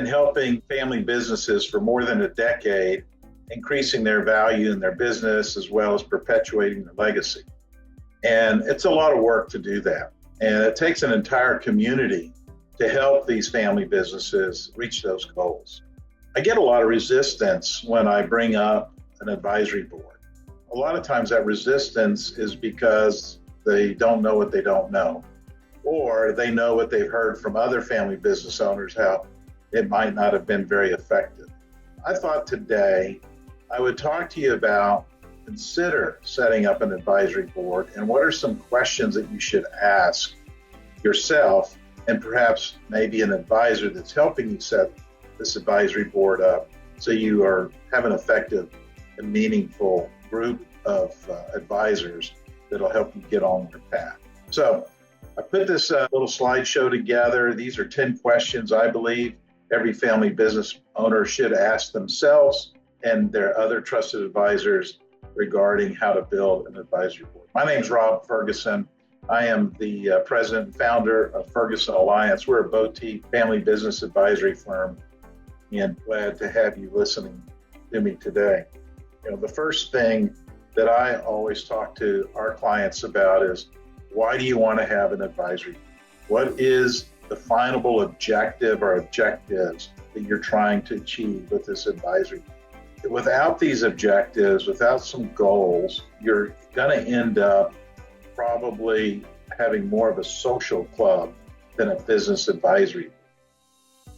been helping family businesses for more than a decade, increasing their value in their business as well as perpetuating their legacy. And it's a lot of work to do that. And it takes an entire community to help these family businesses reach those goals. I get a lot of resistance when I bring up an advisory board. A lot of times that resistance is because they don't know what they don't know, or they know what they've heard from other family business owners, how it might not have been very effective. I thought today I would talk to you about consider setting up an advisory board and what are some questions that you should ask yourself and perhaps maybe an advisor that's helping you set this advisory board up so you have an effective and meaningful group of advisors that'll help you get on your path. So I put this little slideshow together. These are 10 questions I believe every family business owner should ask themselves and their other trusted advisors regarding how to build an advisory board. My name's Rob Ferguson. I am the president and founder of Ferguson Alliance. We're a boutique family business advisory firm, and glad to have you listening to me today. The first thing that I always talk to our clients about is, why do you want to have an advisory? What is the definable objective or objectives that you're trying to achieve with this advisory? Without these objectives, without some goals, you're going to end up probably having more of a social club than a business advisory.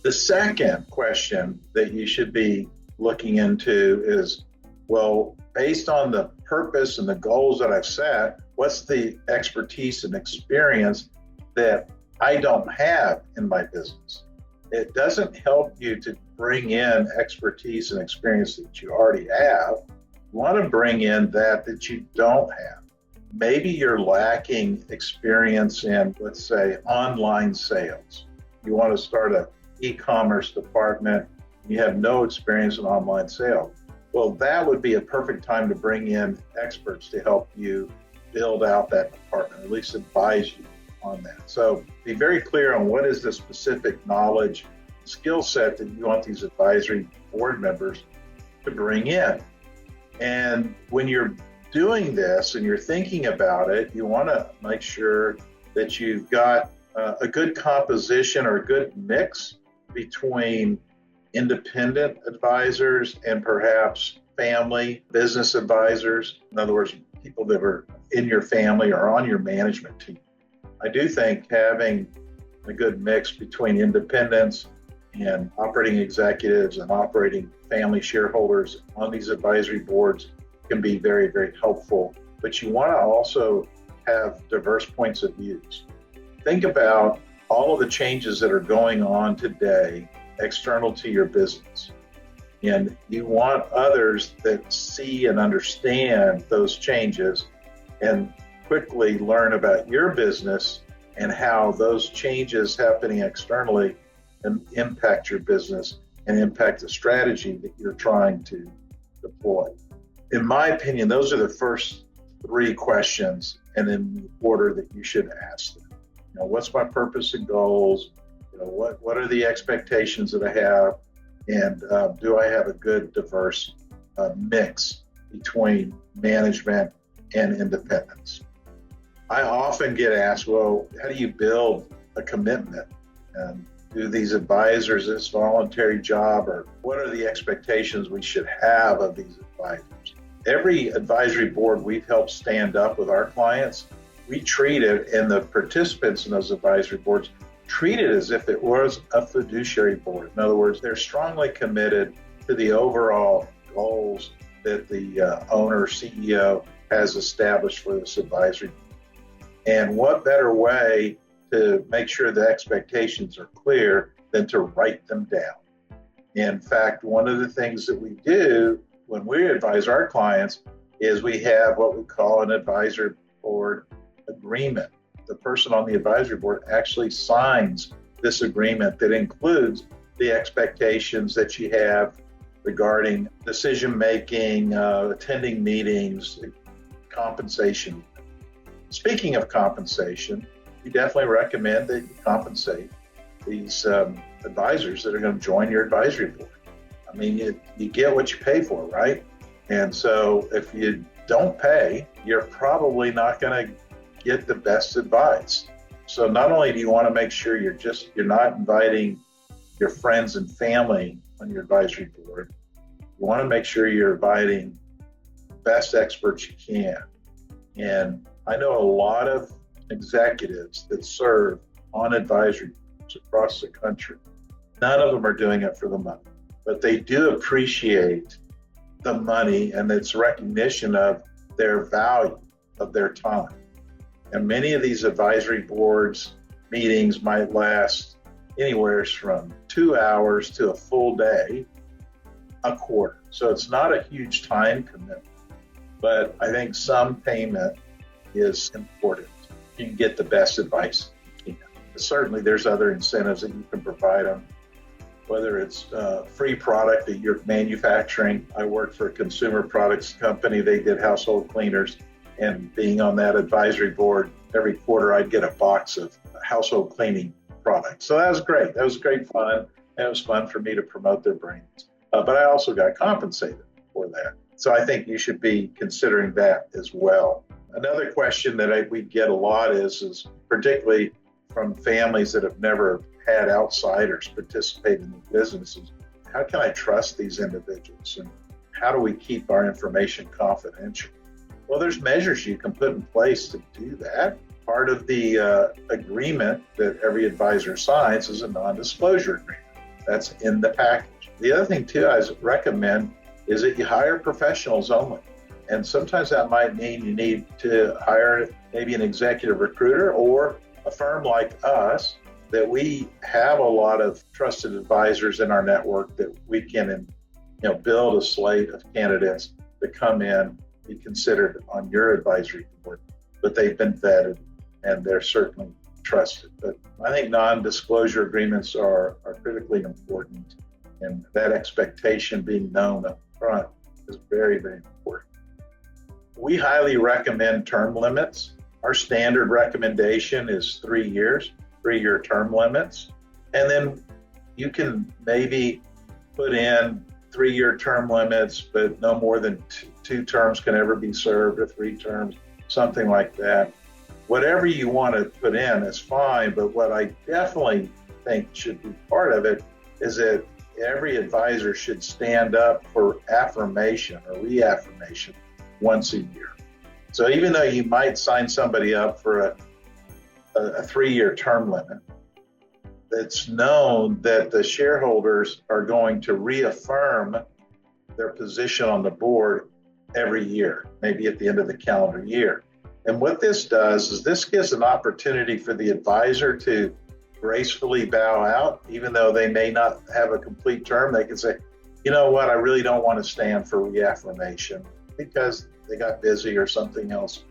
The second question that you should be looking into is, well, based on the purpose and the goals that I've set, what's the expertise and experience that I don't have in my business? It doesn't help you to bring in expertise and experience that you already have. You want to bring in that you don't have. Maybe you're lacking experience in, let's say, online sales. You want to start an e-commerce department. You have no experience in online sales. Well, that would be a perfect time to bring in experts to help you build out that department, or at least advise you on that. So be very clear on what is the specific knowledge, skill set that you want these advisory board members to bring in. And when you're doing this and you're thinking about it, you want to make sure that you've got a good composition or a good mix between independent advisors and perhaps family business advisors. In other words, people that are in your family or on your management team. I do think having a good mix between independents and operating executives and operating family shareholders on these advisory boards can be very, very helpful. But you want to also have diverse points of views. Think about all of the changes that are going on today external to your business. And you want others that see and understand those changes and quickly learn about your business and how those changes happening externally impact your business and impact the strategy that you're trying to deploy. In my opinion, those are the first three questions, and in the order that you should ask them. What's my purpose and goals? What are the expectations that I have? And do I have a good, diverse mix between management and independence? I often get asked, well, how do you build a commitment? And do these advisors this voluntary job, or what are the expectations we should have of these advisors? Every advisory board we've helped stand up with our clients, we treat it, and the participants in those advisory boards treat it as if it was a fiduciary board. In other words, they're strongly committed to the overall goals that the owner, CEO has established for this advisory board. And what better way to make sure the expectations are clear than to write them down? In fact, one of the things that we do when we advise our clients is we have what we call an advisory board agreement. The person on the advisory board actually signs this agreement that includes the expectations that you have regarding decision making, attending meetings, compensation. Speaking of compensation, we definitely recommend that you compensate these advisors that are going to join your advisory board. I mean, you get what you pay for, right? And so if you don't pay, you're probably not going to get the best advice. So not only do you want to make sure you're not inviting your friends and family on your advisory board, you want to make sure you're inviting the best experts you can. And I know a lot of executives that serve on advisory boards across the country. None of them are doing it for the money, but they do appreciate the money and its recognition of their value of their time. And many of these advisory boards meetings might last anywhere from 2 hours to a full day, a quarter. So it's not a huge time commitment, but I think some payment is important. You can get the best advice you can. Certainly there's other incentives that you can provide them, whether it's free product that you're manufacturing. I worked for a consumer products company. They did household cleaners, and being on that advisory board, every quarter I'd get a box of household cleaning products. So that was great. That was great fun. And it was fun for me to promote their brands. But I also got compensated for that. So I think you should be considering that as well. Another question that we get a lot is particularly from families that have never had outsiders participate in the businesses, how can I trust these individuals, and how do we keep our information confidential? Well, there's measures you can put in place to do that. Part of the agreement that every advisor signs is a non-disclosure agreement. That's in the package. The other thing too I recommend is that you hire professionals only. And sometimes that might mean you need to hire maybe an executive recruiter or a firm like us, that we have a lot of trusted advisors in our network that we can, build a slate of candidates that come in, be considered on your advisory board, but they've been vetted and they're certainly trusted. But I think non-disclosure agreements are critically important, and that expectation being known up front is very, very important. We highly recommend term limits. Our standard recommendation is 3 years, 3-year term limits. And then you can maybe put in 3-year term limits, but no more than two terms can ever be served, or 3 terms, something like that. Whatever you want to put in is fine, but what I definitely think should be part of it is that every advisor should stand up for affirmation or reaffirmation once a year. So even though you might sign somebody up for a 3-year term limit, it's known that the shareholders are going to reaffirm their position on the board every year, maybe at the end of the calendar year. And what this does is this gives an opportunity for the advisor to gracefully bow out, even though they may not have a complete term. They can say, you know what, I really don't want to stand for reaffirmation because they got busy or something else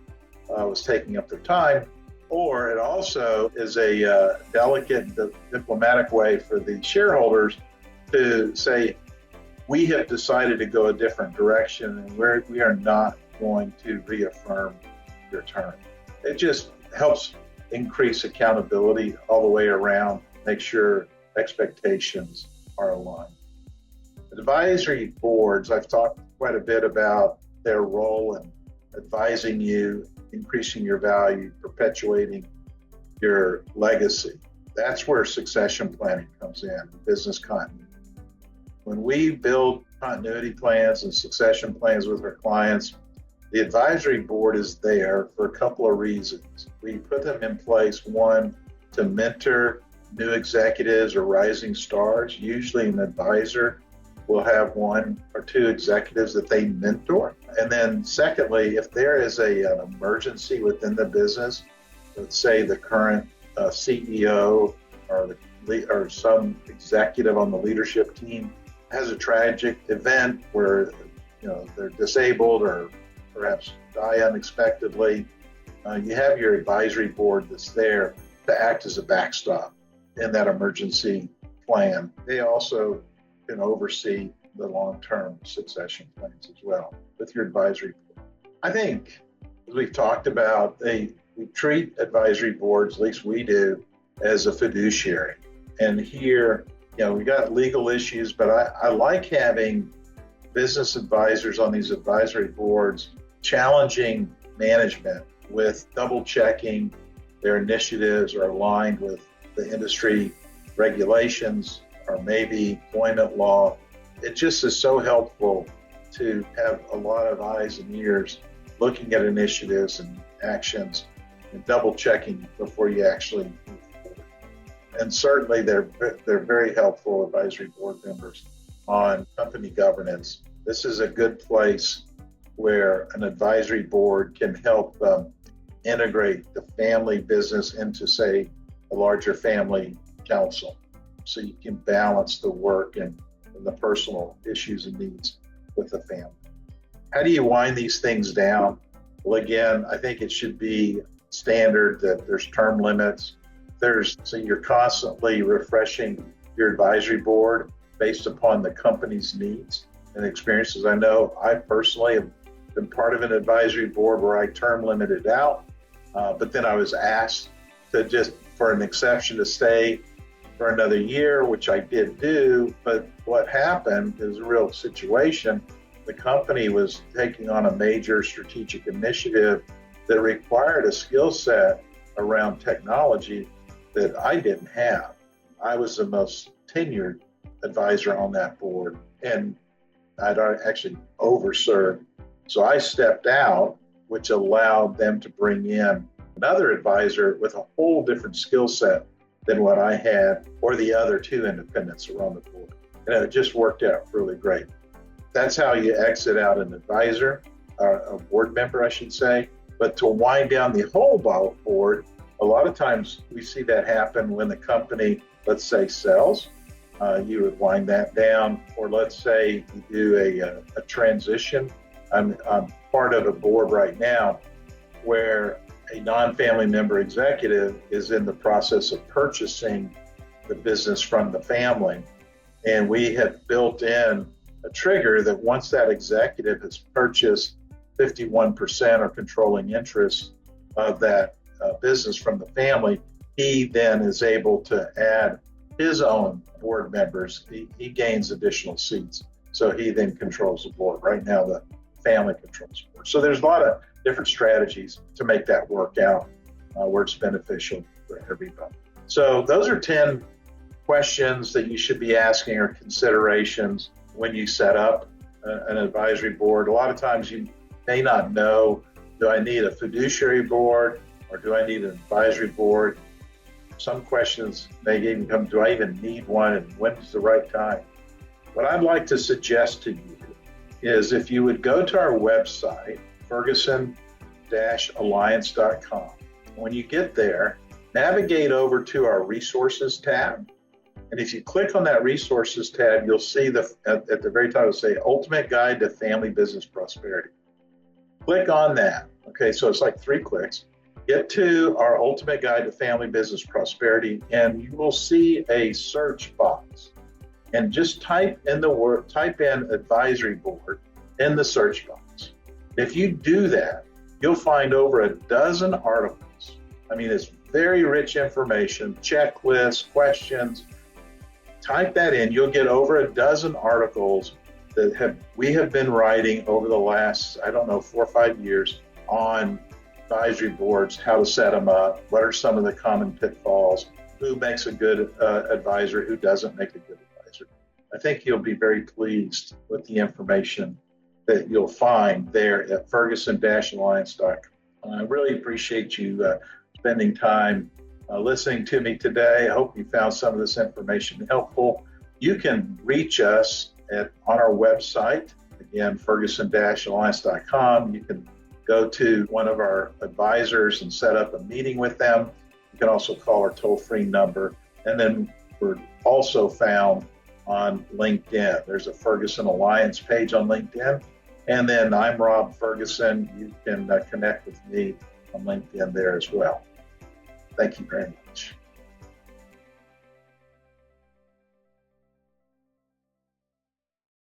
was taking up their time. Or it also is a delicate, diplomatic way for the shareholders to say, we have decided to go a different direction and we are not going to reaffirm your term. It just helps increase accountability all the way around, make sure expectations are aligned. Advisory boards, I've talked quite a bit about their role in advising you, increasing your value, perpetuating your legacy. That's where succession planning comes in, business continuity. When we build continuity plans and succession plans with our clients, the advisory board is there for a couple of reasons. We put them in place, one, to mentor new executives or rising stars. Usually an advisor will have 1 or 2 executives that they mentor. And then secondly, if there is an emergency within the business, let's say the current CEO or some executive on the leadership team has a tragic event where they're disabled or perhaps die unexpectedly, you have your advisory board that's there to act as a backstop in that emergency plan. They also can oversee the long-term succession plans as well with your advisory board. I think, as we've talked about, we treat advisory boards, at least we do, as a fiduciary. And here we got legal issues, but I like having business advisors on these advisory boards challenging management with double checking their initiatives are aligned with the industry regulations or maybe employment law. It just is so helpful to have a lot of eyes and ears looking at initiatives and actions and double checking before you actually move forward. And certainly they're very helpful advisory board members on company governance. This is a good place where an advisory board can help integrate the family business into, say, a larger family council. So you can balance the work and the personal issues and needs with the family. How do you wind these things down? Well, again, I think it should be standard that there's term limits. So you're constantly refreshing your advisory board based upon the company's needs and experiences. I know I personally have been part of an advisory board where I term limited out, but then I was asked to just for an exception to stay for another year, which I did do. But what happened is a real situation. The company was taking on a major strategic initiative that required a skill set around technology that I didn't have. I was the most tenured advisor on that board, and I'd actually overserved. So I stepped out, which allowed them to bring in another advisor with a whole different skill set than what I had or the other two independents around the board. And it just worked out really great. That's how you exit out an advisor, a board member, I should say. But to wind down the whole board, a lot of times we see that happen when the company, let's say, sells. You would wind that down, or let's say you do a transition. I'm part of a board right now where a non-family member executive is in the process of purchasing the business from the family. And we have built in a trigger that once that executive has purchased 51% or controlling interest of that business from the family, he then is able to add his own board members. He gains additional seats. So he then controls the board. Right now, the family controls the board. So there's a lot of different strategies to make that work out where it's beneficial for everybody. So those are 10 questions that you should be asking or considerations when you set up an advisory board. A lot of times you may not know, do I need a fiduciary board or do I need an advisory board? Some questions may even come, do I even need one and when's the right time? What I'd like to suggest to you is if you would go to our website, Ferguson-Alliance.com. When you get there, navigate over to our resources tab. And if you click on that resources tab, you'll see at the very top, it'll say Ultimate Guide to Family Business Prosperity. Click on that. Okay, so it's like 3 clicks. Get to our Ultimate Guide to Family Business Prosperity, and you will see a search box. And just type in advisory board in the search box. If you do that, you'll find over a dozen articles. I mean, it's very rich information, checklists, questions. Type that in, you'll get over a dozen articles that we have been writing over the last, 4 or 5 years on advisory boards, how to set them up, what are some of the common pitfalls, who makes a good advisor, who doesn't make a good advisor. I think you'll be very pleased with the information that you'll find there at Ferguson-Alliance.com. I really appreciate you spending time listening to me today. I hope you found some of this information helpful. You can reach us on our website, again, Ferguson-Alliance.com. You can go to one of our advisors and set up a meeting with them. You can also call our toll-free number. And then we're also found on LinkedIn. There's a Ferguson Alliance page on LinkedIn. And then I'm Rob Ferguson. You can connect with me on LinkedIn there as well. Thank you very much.